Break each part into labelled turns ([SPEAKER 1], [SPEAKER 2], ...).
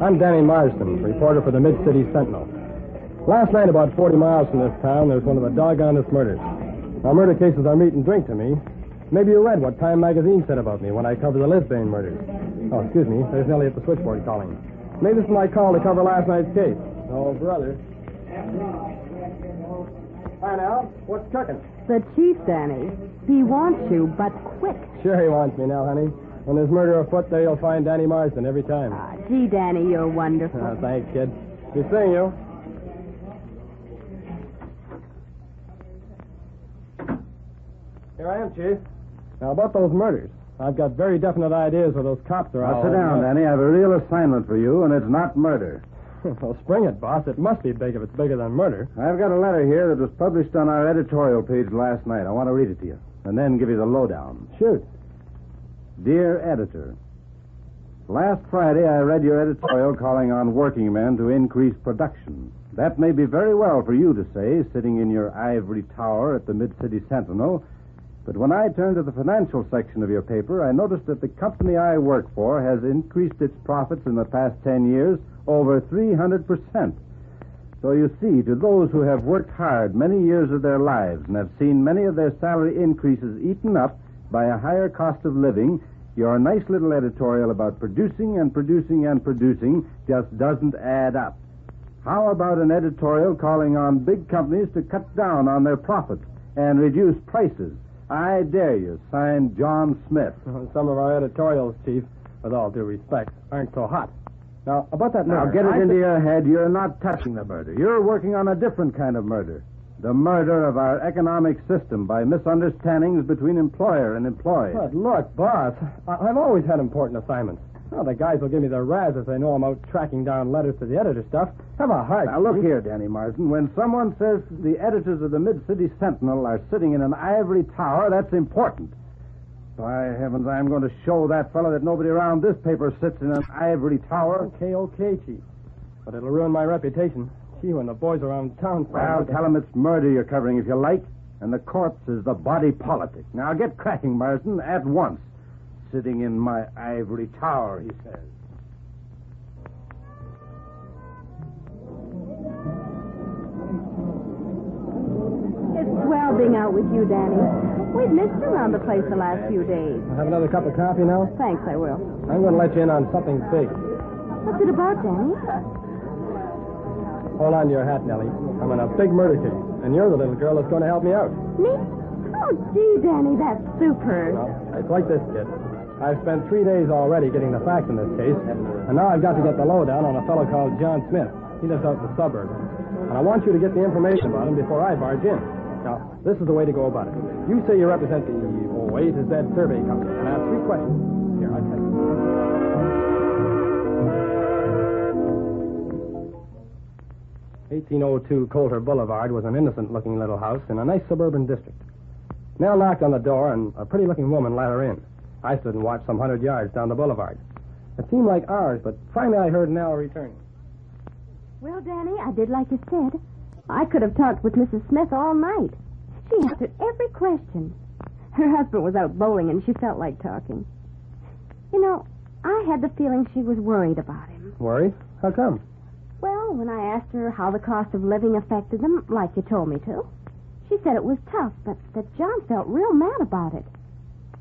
[SPEAKER 1] I'm Danny Marsden, reporter for the Mid-City Sentinel. Last night, about 40 miles from this town, there was one of the doggonest murders. Now, murder cases are meat and drink to me. Maybe you read what Time magazine said about me when I covered the Lisbane murders. Oh, excuse me. There's Nelly at the switchboard calling. Maybe this is my call to cover last night's case. Oh, brother. Hi, Nell. What's cooking?
[SPEAKER 2] The chief, Danny. He wants you, but quick.
[SPEAKER 1] Sure he wants me now, honey. When there's murder afoot, there you'll find Danny Marsden every time.
[SPEAKER 2] Gee, Danny, you're wonderful.
[SPEAKER 1] Thanks, kid. Good seeing you. Here I am, Chief. Now, about those murders. I've got very definite ideas where those cops are out.
[SPEAKER 3] Now, sit down, Danny. I have a real assignment for you, and it's not murder.
[SPEAKER 1] Well, spring it, boss. It must be big if it's bigger than murder.
[SPEAKER 3] I've got a letter here that was published on our editorial page last night. I want to read it to you, and then give you the lowdown.
[SPEAKER 1] Shoot.
[SPEAKER 3] Dear Editor, last Friday I read your editorial calling on working men to increase production. That may be very well for you to say, sitting in your ivory tower at the Mid-City Sentinel, but when I turned to the financial section of your paper, I noticed that the company I work for has increased its profits in the past 10 years over 300%. So you see, to those who have worked hard many years of their lives and have seen many of their salary increases eaten up by a higher cost of living, your nice little editorial about producing and producing and producing just doesn't add up. How about an editorial calling on big companies to cut down on their profits and reduce prices? I dare you. Signed, John Smith.
[SPEAKER 1] Some of our editorials, Chief, with all due respect, aren't so hot. Now, about that murder...
[SPEAKER 3] Now, get it into your head. You're not touching the murder. You're working on a different kind of murder. The murder of our economic system by misunderstandings between employer and employee.
[SPEAKER 1] But look, boss, I've always had important assignments. Well, the guys will give me the razz if they know I'm out tracking down letters to the editor stuff. Have a heart.
[SPEAKER 3] Now, look here, Danny Marsden. When someone says the editors of the Mid-City Sentinel are sitting in an ivory tower, that's important. By heavens, I'm going to show that fellow that nobody around this paper sits in an ivory tower.
[SPEAKER 1] Okay, Chief. But it'll ruin my reputation. Gee, when the boys around town...
[SPEAKER 3] Well, tell them it's murder you're covering if you like, and the corpse is the body politic. Now, get cracking, Marsden, at once. Sitting in my ivory tower, he says.
[SPEAKER 2] It's swell being out with you, Danny. We've missed you around the place the last few days.
[SPEAKER 1] Have another cup of coffee now?
[SPEAKER 2] Thanks, I will.
[SPEAKER 1] I'm going to let you in on something big.
[SPEAKER 2] What's it about, Danny?
[SPEAKER 1] Hold on to your hat, Nellie. I'm in a big murder case, and you're the little girl that's going to help me out.
[SPEAKER 2] Me? Oh, gee, Danny, that's super.
[SPEAKER 1] Well, it's like this, kid. I've spent 3 days already getting the facts in this case, and now I've got to get the lowdown on a fellow called John Smith. He lives out in the suburbs. And I want you to get the information about him before I barge in. Now, this is the way to go about it. You say you represent the A to Z survey company, and I have 3 questions. Here, I'll tell you. 1802 Coulter Boulevard was an innocent-looking little house in a nice suburban district. Nell knocked on the door, and a pretty-looking woman let her in. I stood and watched some 100 yards down the boulevard. It seemed like hours, but finally I heard Nell returning.
[SPEAKER 2] Well, Danny, I did like you said. I could have talked with Mrs. Smith all night. She answered every question. Her husband was out bowling, and she felt like talking. You know, I had the feeling she was worried about him.
[SPEAKER 1] Worried? How come?
[SPEAKER 2] Well, when I asked her how the cost of living affected them, like you told me to, she said it was tough, but that John felt real mad about it.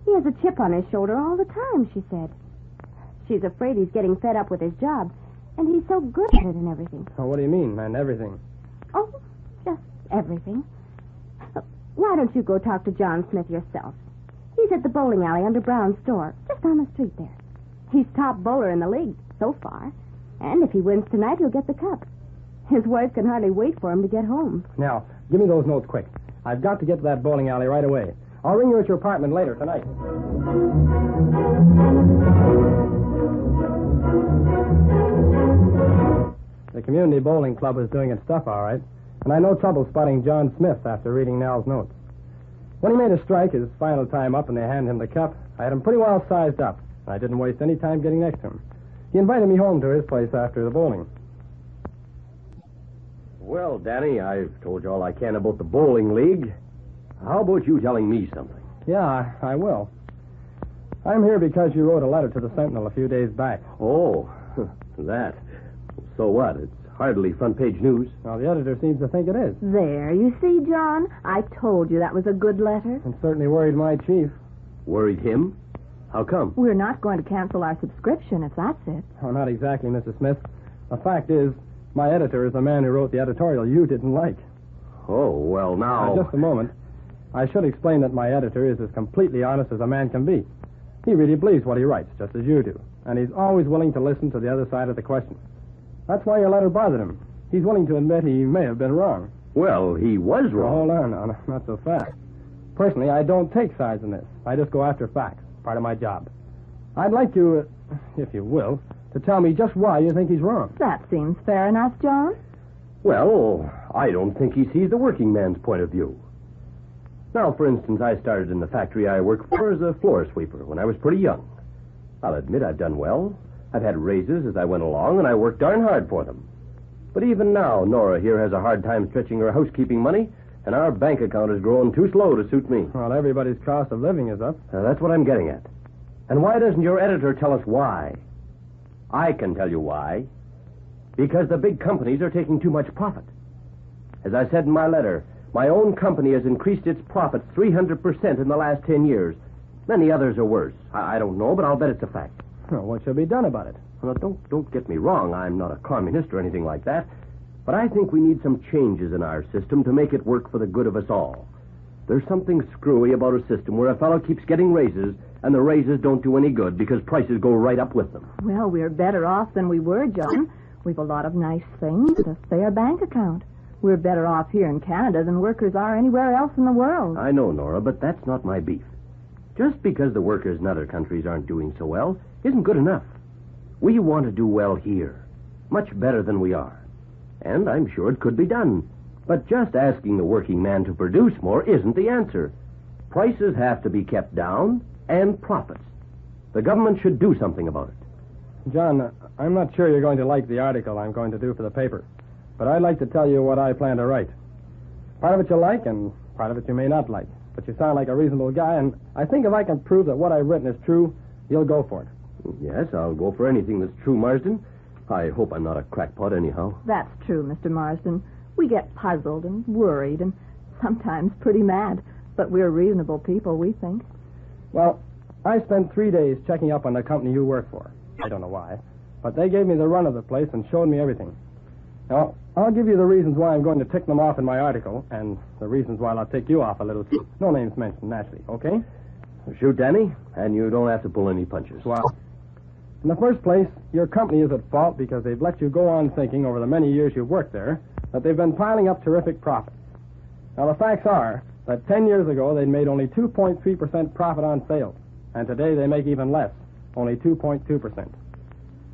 [SPEAKER 2] He has a chip on his shoulder all the time, she said. She's afraid he's getting fed up with his job, and he's so good at it and everything.
[SPEAKER 1] Oh, what do you mean, and everything?
[SPEAKER 2] Oh, just everything. Why don't you go talk to John Smith yourself? He's at the bowling alley under Brown's store, just on the street there. He's top bowler in the league so far, and if he wins tonight, he'll get the cup. His wife can hardly wait for him to get home.
[SPEAKER 1] Now, give me those notes quick. I've got to get to that bowling alley right away. I'll ring you at your apartment later tonight. The community bowling club was doing its stuff all right, and I had no trouble spotting John Smith after reading Nell's notes. When he made a strike, his final time up, and they handed him the cup, I had him pretty well sized up, and I didn't waste any time getting next to him. He invited me home to his place after the bowling.
[SPEAKER 4] Well, Danny, I've told you all I can about the bowling league. How about you telling me something?
[SPEAKER 1] Yeah, I will. I'm here because you wrote a letter to the Sentinel a few days back.
[SPEAKER 4] Oh, That? So what? It's hardly front-page news.
[SPEAKER 1] Well, the editor seems to think it is.
[SPEAKER 2] There, you see, John? I told you that was a good letter.
[SPEAKER 1] And certainly worried my chief.
[SPEAKER 4] Worried him? How come?
[SPEAKER 2] We're not going to cancel our subscription, if that's it.
[SPEAKER 1] Oh, not exactly, Mrs. Smith. The fact is, my editor is the man who wrote the editorial you didn't like.
[SPEAKER 4] Oh, well, now...
[SPEAKER 1] Just a moment. I should explain that my editor is as completely honest as a man can be. He really believes what he writes, just as you do. And he's always willing to listen to the other side of the question. That's why your letter bothered him. He's willing to admit he may have been wrong.
[SPEAKER 4] Well, he was wrong.
[SPEAKER 1] Hold on now, not so fast. Personally, I don't take sides in this. I just go after facts. Part of my job. I'd like you, if you will, to tell me just why you think he's wrong.
[SPEAKER 2] That seems fair enough, John.
[SPEAKER 4] Well, I don't think he sees the working man's point of view. Now, for instance, I started in the factory I work for as a floor sweeper when I was pretty young. I'll admit I've done well. I've had raises as I went along, and I worked darn hard for them. But even now, Nora here has a hard time stretching her housekeeping money, and our bank account is growing too slow to suit me.
[SPEAKER 1] Well, everybody's cost of living is up.
[SPEAKER 4] That's what I'm getting at. And why doesn't your editor tell us why? I can tell you why. Because the big companies are taking too much profit. As I said in my letter, my own company has increased its profits 300% in the last 10 years. Many others are worse. I don't know, but I'll bet it's a fact.
[SPEAKER 1] Well, what should be done about it?
[SPEAKER 4] Well, don't get me wrong. I'm not a communist or anything like that. But I think we need some changes in our system to make it work for the good of us all. There's something screwy about a system where a fellow keeps getting raises, and the raises don't do any good because prices go right up with them.
[SPEAKER 2] Well, we're better off than we were, John. We've a lot of nice things, a fair bank account. We're better off here in Canada than workers are anywhere else in the world.
[SPEAKER 4] I know, Nora, but that's not my beef. Just because the workers in other countries aren't doing so well isn't good enough. We want to do well here, much better than we are. And I'm sure it could be done. But just asking the working man to produce more isn't the answer. Prices have to be kept down, and profits. The government should do something about it.
[SPEAKER 1] John, I'm not sure you're going to like the article I'm going to do for the paper. But I'd like to tell you what I plan to write. Part of it you'll like, and part of it you may not like. But you sound like a reasonable guy, and I think if I can prove that what I've written is true, you'll go for it.
[SPEAKER 4] Yes, I'll go for anything that's true, Marsden. I hope I'm not a crackpot anyhow.
[SPEAKER 2] That's true, Mr. Marsden. We get puzzled and worried and sometimes pretty mad. But we're reasonable people, we think.
[SPEAKER 1] Well, I spent 3 days checking up on the company you work for. I don't know why. But they gave me the run of the place and showed me everything. Now, I'll give you the reasons why I'm going to tick them off in my article, and the reasons why I'll tick you off a little too. No names mentioned, naturally, okay?
[SPEAKER 4] Shoot, Danny, and you don't have to pull any punches.
[SPEAKER 1] Well, in the first place, your company is at fault because they've let you go on thinking over the many years you've worked there that they've been piling up terrific profits. Now, the facts are that 10 years ago they'd made only 2.3% profit on sales, and today they make even less, only 2.2%.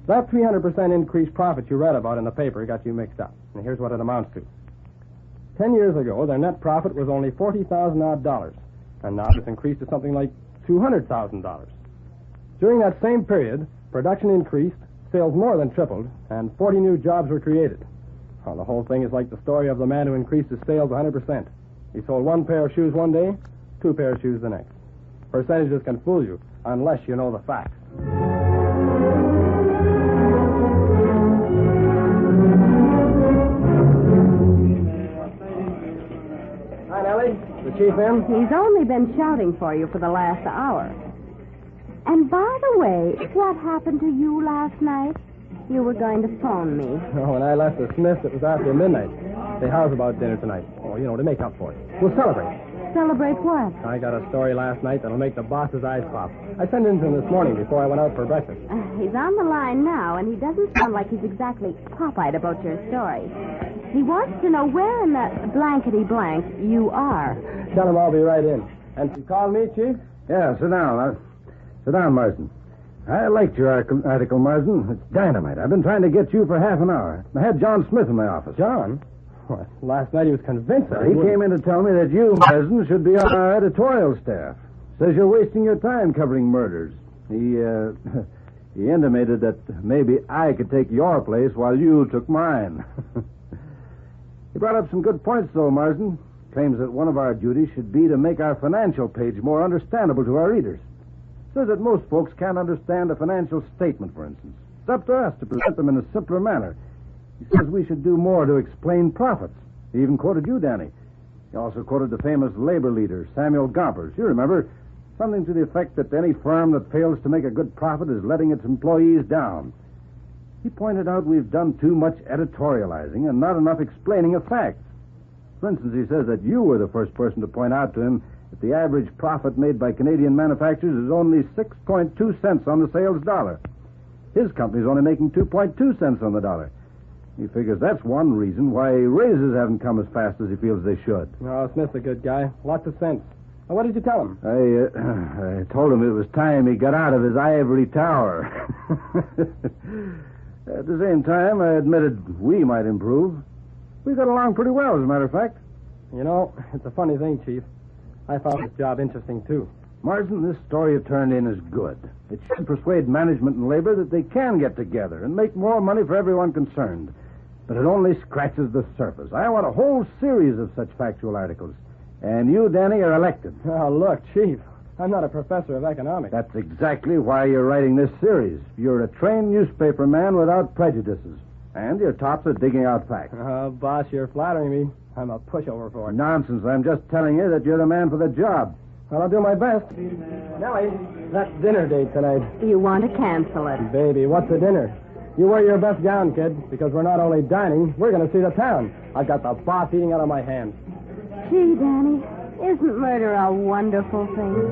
[SPEAKER 1] That 300% increased profit you read about in the paper got you mixed up, and here's what it amounts to. 10 years ago, their net profit was only $40,000, and now it's increased to something like $200,000. During that same period, production increased, sales more than tripled, and 40 new jobs were created. Well, the whole thing is like the story of the man who increased his sales 100%. He sold one pair of shoes one day, 2 pairs of shoes the next. Percentages can fool you, unless you know the facts. Hi, Nelly. The chief in?
[SPEAKER 2] He's only been shouting for you for the last hour. And by the way, what happened to you last night? You were going to phone me.
[SPEAKER 1] Oh, when I left the Smiths, it was after midnight. Say, how's about dinner tonight? Oh, to make up for it. We'll celebrate.
[SPEAKER 2] Celebrate what?
[SPEAKER 1] I got a story last night that'll make the boss's eyes pop. I sent it in to him this morning before I went out for breakfast.
[SPEAKER 2] He's on the line now, and he doesn't sound like he's exactly pop-eyed about your story. He wants to know where in the blankety-blank you are.
[SPEAKER 1] Tell him I'll be right in. And you called me, Chief?
[SPEAKER 3] Yeah, sit down. Sit down, Marsden. I liked your article, Marsden. It's dynamite. I've been trying to get you for half an hour. I had John Smith in my office.
[SPEAKER 1] John? Well, last night he was convinced that
[SPEAKER 3] he came in to tell me that you, Marsden, should be on our editorial staff. Says you're wasting your time covering murders. He intimated that maybe I could take your place while you took mine. He brought up some good points, though, Marsden. Claims that one of our duties should be to make our financial page more understandable to our readers. Says that most folks can't understand a financial statement, for instance. It's up to us to present them in a simpler manner. He says we should do more to explain profits. He even quoted you, Danny. He also quoted the famous labor leader, Samuel Gompers. You remember? Something to the effect that any firm that fails to make a good profit is letting its employees down. He pointed out we've done too much editorializing and not enough explaining of facts. For instance, he says that you were the first person to point out to him that the average profit made by Canadian manufacturers is only 6.2 cents on the sales dollar. His company's only making 2.2 cents on the dollar. He figures that's one reason why raises haven't come as fast as he feels they should.
[SPEAKER 1] Oh, Smith's a good guy. Lots of sense. Well, what did you tell him?
[SPEAKER 3] I told him it was time he got out of his ivory tower. At the same time, I admitted we might improve. We got along pretty well, as a matter of fact.
[SPEAKER 1] You know, it's a funny thing, Chief. I found this job interesting, too.
[SPEAKER 3] Marsden, this story you turned in is good. It should persuade management and labor that they can get together and make more money for everyone concerned. But it only scratches the surface. I want a whole series of such factual articles. And you, Danny, are elected.
[SPEAKER 1] Oh, look, Chief, I'm not a professor of economics.
[SPEAKER 3] That's exactly why you're writing this series. You're a trained newspaper man without prejudices. And your tops are digging out facts.
[SPEAKER 1] Oh, boss, you're flattering me. I'm a pushover for it.
[SPEAKER 3] Nonsense. I'm just telling you that you're the man for the job.
[SPEAKER 1] Well, I'll do my best. Nellie, that dinner date tonight.
[SPEAKER 2] Do you want to cancel it?
[SPEAKER 1] Baby, what's the dinner? You wear your best gown, kid, because we're not only dining, we're going to see the town. I've got the boss eating out of my hands.
[SPEAKER 2] Gee, Danny, isn't murder a wonderful thing?